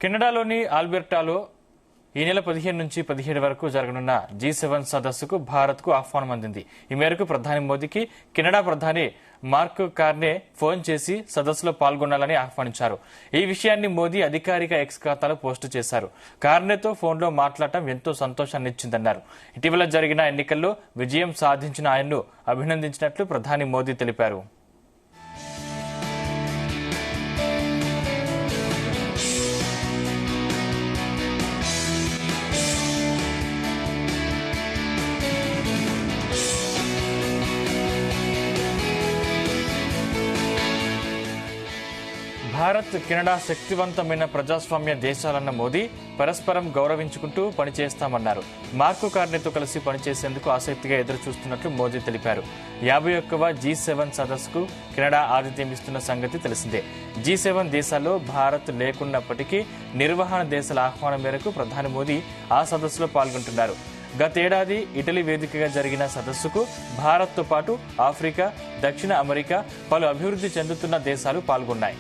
కెనడాలోని ఆల్బర్టాలో ఈ నెల 15 నుంచి 17 వరకు జరగనున్న G7 సదస్సుకు భారత్కు ఆహ్వానం అందింది. ఈ మేరకు ప్రధాని మోదీకి కెనడా ప్రధాని మార్క్ కార్నే ఫోన్ చేసి సదస్సులో పాల్గొనాలని ఆహ్వానించారు. ఈ విషయాన్ని మోదీ అధికారిక ఎక్స్ ఖాతాలో పోస్టు చేశారు. కార్నేతో ఫోన్లో మాట్లాడటం ఎంతో సంతోషాన్నిచ్చిందన్నారు. ఇటీవల జరిగిన ఎన్నికల్లో విజయం సాధించిన ఆయన్ను అభినందించినట్లు ప్రధాని మోదీ తెలిపారు. భారత్, కెనడా శక్తివంతమైన ప్రజాస్వామ్య దేశాలన్న మోదీ పరస్పరం గౌరవించుకుంటూ పనిచేస్తామన్నారు. మార్క్ కార్నేతో కలిసి పనిచేసేందుకు ఆసక్తిగా ఎదురుచూస్తున్నట్లు మోదీ తెలిపారు. 51వ G7 సదస్సుకు కెనడా ఆతిథ్యం ఇస్తున్న సంగతి తెలిసిందే. G7 దేశాల్లో భారత్ లేకున్నప్పటికీ నిర్వహణ దేశాల ఆహ్వానం మేరకు ప్రధాని మోదీ ఆ సదస్సులో పాల్గొంటున్నారు. గతేడాది ఇటలీ వేదికగా జరిగిన సదస్సుకు భారత్తో పాటు ఆఫ్రికా, దక్షిణ అమెరికా, పలు అభివృద్ధి చెందుతున్న దేశాలు పాల్గొన్నాయి.